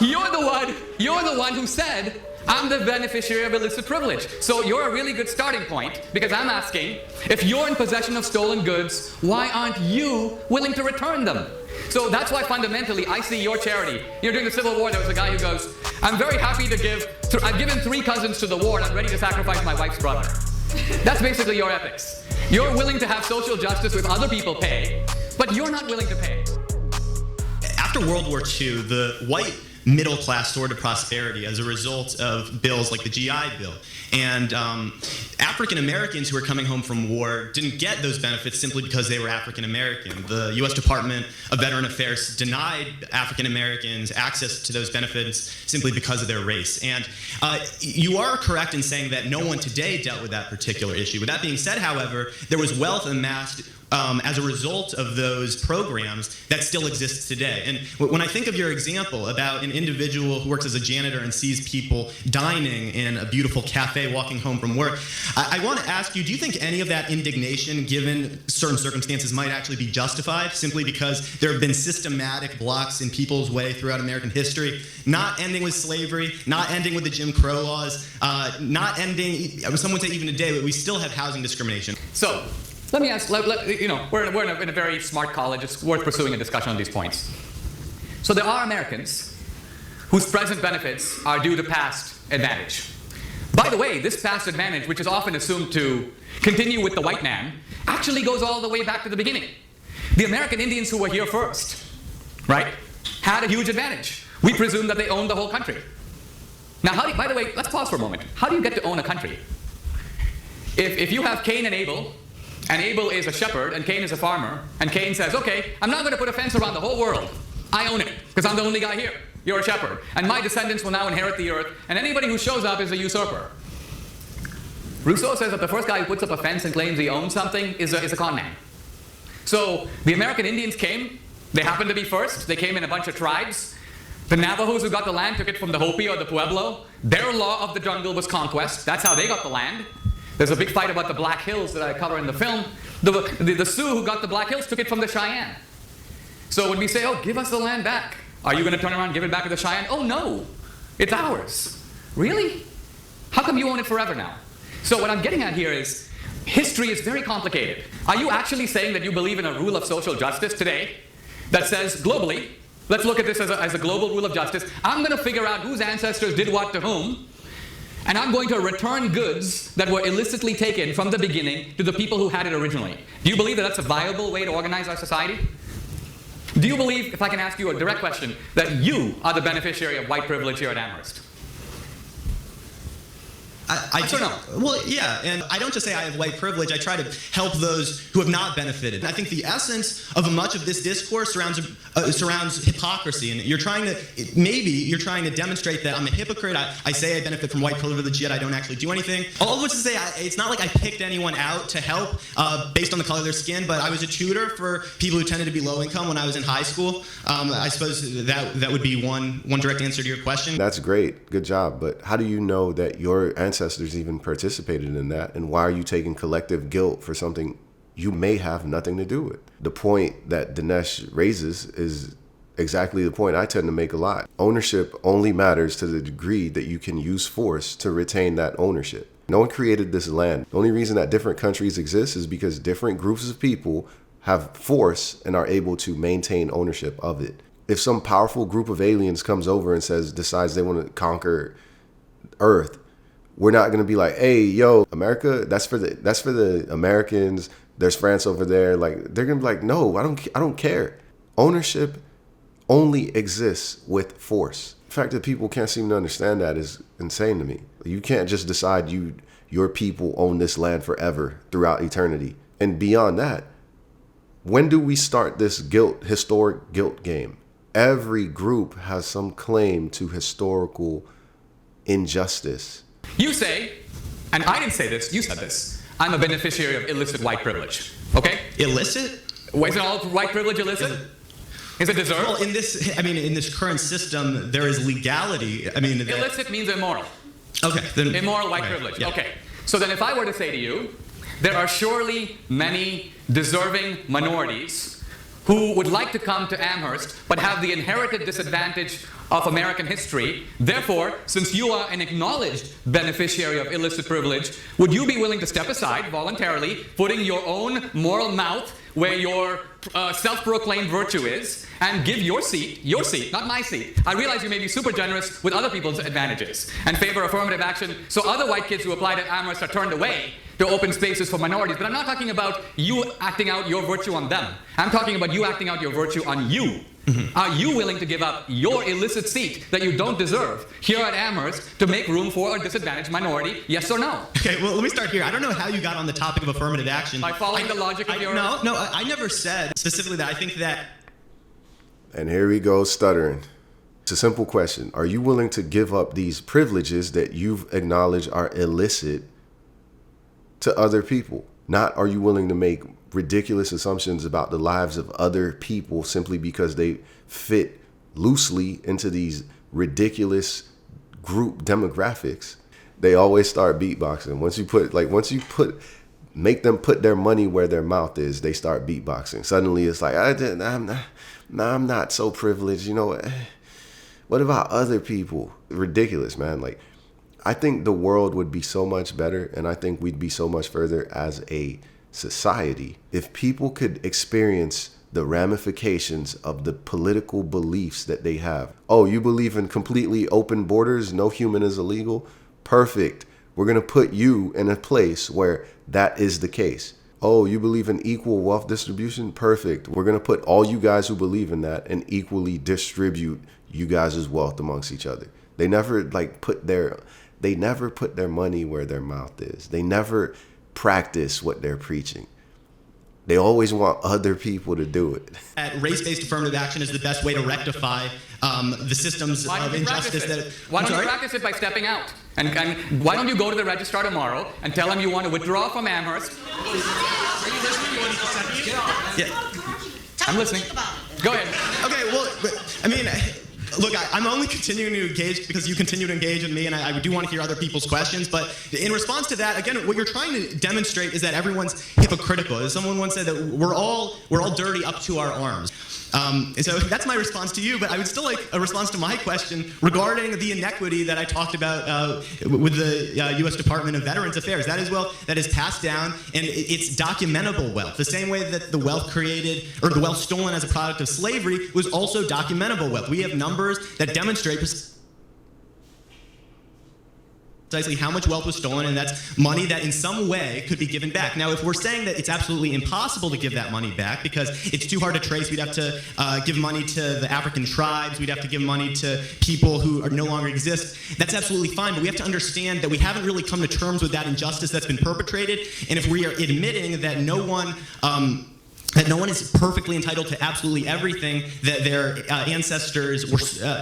You're the one who said, I'm the beneficiary of illicit privilege. So you're a really good starting point, because I'm asking, if you're in possession of stolen goods, why aren't you willing to return them? So that's why fundamentally I see your charity. During the Civil War, there was a guy who goes, I'm very happy to give, I've given 3 cousins to the war and I'm ready to sacrifice my wife's brother. That's basically your ethics. You're willing to have social justice with other people pay, but you're not willing to pay. After World War II, the white middle class soared to prosperity as a result of bills like the GI Bill. And African Americans who were coming home from war didn't get those benefits simply because they were African American. The U.S. Department of Veteran Affairs denied African Americans access to those benefits simply because of their race. And you are correct in saying that no one today dealt with that particular issue. With that being said, however, there was wealth amassed as a result of those programs that still exists today. And when I think of your example about an individual who works as a janitor and sees people dining in a beautiful cafe walking home from work, I want to ask you, do you think any of that indignation, given certain circumstances, might actually be justified simply because there have been systematic blocks in people's way throughout American history, not ending with slavery, not ending with the Jim Crow laws, not ending, some would say even today, but we still have housing discrimination? So, let me ask, we're in a very smart college. It's worth pursuing a discussion on these points. So there are Americans whose present benefits are due to past advantage. By the way, this past advantage, which is often assumed to continue with the white man, actually goes all the way back to the beginning. The American Indians who were here first, right, had a huge advantage. We presume that they owned the whole country. Now, by the way, let's pause for a moment. How do you get to own a country? If you have Cain and Abel is a shepherd, and Cain is a farmer, and Cain says, okay, I'm not going to put a fence around the whole world. I own it, because I'm the only guy here. You're a shepherd. And my descendants will now inherit the earth, and anybody who shows up is a usurper. Rousseau says that the first guy who puts up a fence and claims he owns something is a con man. So the American Indians came. They happened to be first. They came in a bunch of tribes. The Navajos who got the land took it from the Hopi or the Pueblo. Their law of the jungle was conquest. That's how they got the land. There's a big fight about the Black Hills that I cover in the film. The Sioux who got the Black Hills took it from the Cheyenne. So when we say, oh, give us the land back, are you going to turn around and give it back to the Cheyenne? Oh, no, it's ours. Really? How come you own it forever now? So what I'm getting at here is, history is very complicated. Are you actually saying that you believe in a rule of social justice today that says globally, let's look at this as a global rule of justice, I'm going to figure out whose ancestors did what to whom, and I'm going to return goods that were illicitly taken from the beginning to the people who had it originally. Do you believe that that's a viable way to organize our society? Do you believe, if I can ask you a direct question, that you are the beneficiary of white privilege here at Amherst? I don't know. Well, yeah, and I don't just say I have white privilege. I try to help those who have not benefited. I think the essence of much of this discourse surrounds hypocrisy, and you're trying to demonstrate that I'm a hypocrite. I say I benefit from white privilege, yet I don't actually do anything. All of which is to say, it's not like I picked anyone out to help based on the color of their skin, but I was a tutor for people who tended to be low income when I was in high school. I suppose that would be one direct answer to your question. That's great. Good job. But how do you know that your ancestors even participated in that, and why are you taking collective guilt for something you may have nothing to do with? The point that Dinesh raises is exactly the point I tend to make a lot. Ownership only matters to the degree that you can use force to retain that ownership. No one created this land. The only reason that different countries exist is because different groups of people have force and are able to maintain ownership of it. If some powerful group of aliens comes over and decides they want to conquer Earth, we're not going to be like, hey, yo, America, that's for the Americans. There's France over there. Like, they're going to be like, no, I don't care. Ownership only exists with force. The fact that people can't seem to understand that is insane to me. You can't just decide your people own this land forever throughout eternity. And beyond that, when do we start this historic guilt game? Every group has some claim to historical injustice. You say, and I didn't say this, you said this, I'm a beneficiary of illicit white privilege. Okay? Illicit? Isn't all white privilege illicit? Is it deserved? Well, in this current system, there is legality. Illicit means immoral. Okay. Then, immoral white privilege. Yeah. Okay. So then if I were to say to you, there are surely many deserving minorities who would like to come to Amherst but have the inherited disadvantage of American history. Therefore, since you are an acknowledged beneficiary of illicit privilege, would you be willing to step aside voluntarily, putting your own moral mouth where your self-proclaimed virtue is, and give your seat, not my seat. I realize you may be super generous with other people's advantages and favor affirmative action, so other white kids who apply to Amherst are turned away to open spaces for minorities. But I'm not talking about you acting out your virtue on them. I'm talking about you acting out your virtue on you. Mm-hmm. Are you willing to give up your illicit seat that you don't deserve here at Amherst to make room for a disadvantaged minority? Yes or no? Okay, well, let me start here. I don't know how you got on the topic of affirmative action. By following the logic of your... No, I never said specifically that. I think that... And here he goes stuttering. It's a simple question. Are you willing to give up these privileges that you've acknowledged are illicit to other people? Not are you willing to make ridiculous assumptions about the lives of other people simply because they fit loosely into these ridiculous group demographics. They always start beatboxing. Make them put their money where their mouth is, they start beatboxing. Suddenly it's like, I'm not so privileged. You know, what about other people? Ridiculous, man. Like, I think the world would be so much better, and I think we'd be so much further as a society if people could experience the ramifications of the political beliefs that they have. Oh, you believe in completely open borders, no human is illegal? Perfect. We're going to put you in a place where that is the case. Oh, you believe in equal wealth distribution? Perfect. We're going to put all you guys who believe in that and equally distribute you guys' wealth amongst each other. They never put their money where their mouth is. They never practice what they're preaching. They always want other people to do it. Race-based affirmative action is the best way to rectify the systems of injustice. Why don't you practice it by stepping out? And why don't you go to the registrar tomorrow and tell them you want to withdraw from Amherst? Are you listening to what he said? Yeah. I'm listening. Go ahead. Okay, well, I mean... Look, I'm only continuing to engage because you continue to engage in me, and I do want to hear other people's questions. But in response to that, again, what you're trying to demonstrate is that everyone's hypocritical. As someone once said, that we're all dirty up to our arms. And so that's my response to you. But I would still like a response to my question regarding the inequity that I talked about with the U.S. Department of Veterans Affairs. That is passed down, and it's documentable wealth. The same way that the wealth created or the wealth stolen as a product of slavery was also documentable wealth. We have numbers that demonstrate precisely how much wealth was stolen, and that's money that in some way could be given back. Now, if we're saying that it's absolutely impossible to give that money back because it's too hard to trace, we'd have to give money to the African tribes, we'd have to give money to people who no longer exist, that's absolutely fine, but we have to understand that we haven't really come to terms with that injustice that's been perpetrated, and if we are admitting that no one is perfectly entitled to absolutely everything that their ancestors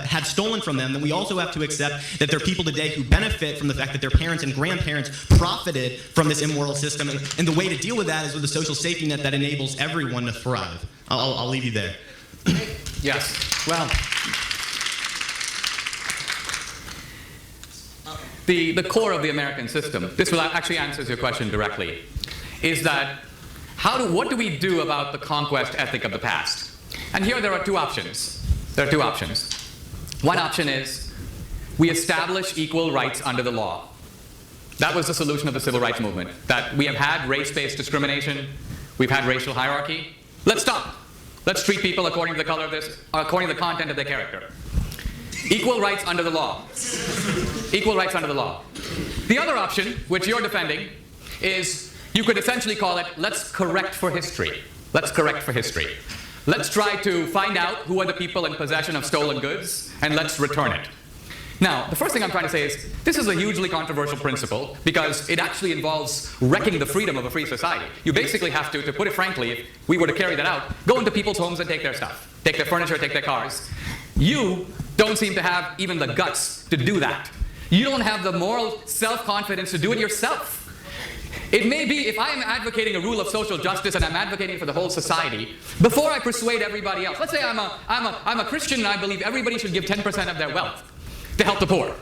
had stolen from them, then we also have to accept that there are people today who benefit from the fact that their parents and grandparents profited from this immoral system. And the way to deal with that is with a social safety net that enables everyone to thrive. I'll leave you there. Yes. Well, the core of the American system, this will actually answers your question directly, is that what do we do about the conquest ethic of the past? And here there are two options. One option is we establish equal rights under the law. That was the solution of the civil rights movement. That we have had race-based discrimination, we've had racial hierarchy. Let's stop. Let's treat people according to the color of according to the content of their character. Equal rights under the law. Equal rights under the law. The other option, which you're defending, is you could essentially call it, let's correct for history. Let's correct for history. Let's try to find out who are the people in possession of stolen goods, and let's return it. Now, the first thing I'm trying to say is, this is a hugely controversial principle because it actually involves wrecking the freedom of a free society. You basically have to put it frankly, if we were to carry that out, go into people's homes and take their stuff. Take their furniture, take their cars. You don't seem to have even the guts to do that. You don't have the moral self-confidence to do it yourself. It may be, if I am advocating a rule of social justice and I'm advocating for the whole society, before I persuade everybody else, let's say I'm a Christian and I believe everybody should give 10% of their wealth to help the poor.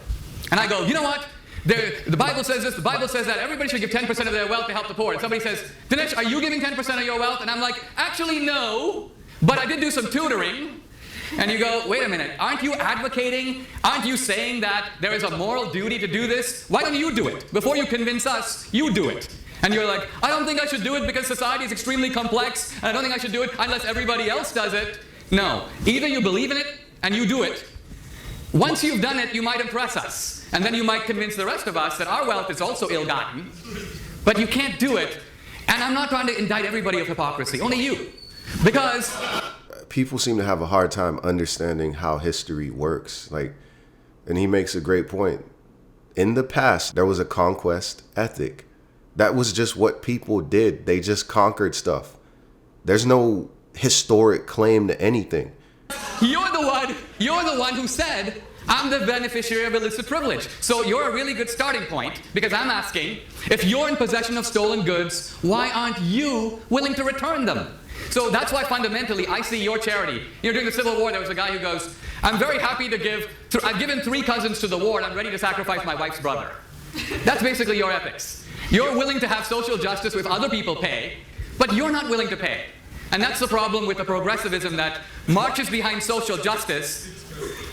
And I go, you know what? The Bible says this, the Bible says that, everybody should give 10% of their wealth to help the poor. And somebody says, Dinesh, are you giving 10% of your wealth? And I'm like, actually no, But I did do some tutoring. And you go, wait a minute, aren't you advocating, aren't you saying that there is a moral duty to do this? Why don't you do it? Before you convince us, you do it. And you're like, I don't think I should do it because society is extremely complex, and I don't think I should do it unless everybody else does it. No, either you believe in it and you do it. Once you've done it, you might impress us. And then you might convince the rest of us that our wealth is also ill-gotten. But you can't do it. And I'm not trying to indict everybody of hypocrisy, only you. Because people seem to have a hard time understanding how history works. And he makes a great point. In the past, there was a conquest ethic. That was just what people did. They just conquered stuff. There's no historic claim to anything. You're the one who said, I'm the beneficiary of illicit privilege. So you're a really good starting point, because I'm asking, if you're in possession of stolen goods, why aren't you willing to return them? So that's why fundamentally I see your charity. During the Civil War, there was a guy who goes, I'm very happy to give, I've given 3 cousins to the war and I'm ready to sacrifice my wife's brother. That's basically your ethics. You're willing to have social justice if other people pay, but you're not willing to pay. And that's the problem with the progressivism that marches behind social justice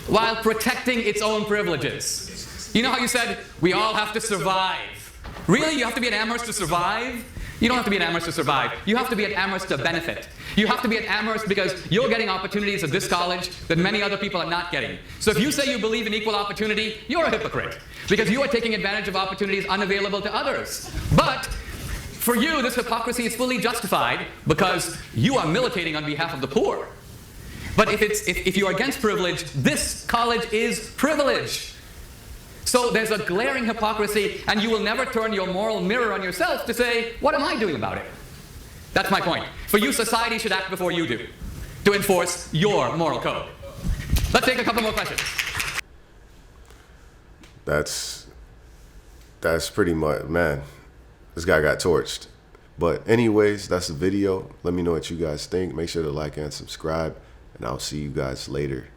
while protecting its own privileges. You know how you said, we all have to survive. Really? You have to be an Amherst to survive? You don't have to be an Amherst to survive. You have to be an Amherst to benefit. You have to be an Amherst because you're getting opportunities at this college that many other people are not getting. So if you say you believe in equal opportunity, you're a hypocrite because you are taking advantage of opportunities unavailable to others. But for you, this hypocrisy is fully justified because you are militating on behalf of the poor. But if you are against privilege, this college is privilege. So there's a glaring hypocrisy, and you will never turn your moral mirror on yourself to say, what am I doing about it? That's my point. For you, society should act before you do, to enforce your moral code. Let's take a couple more questions. That's pretty much, man, this guy got torched. But anyways, that's the video. Let me know what you guys think. Make sure to like and subscribe, and I'll see you guys later.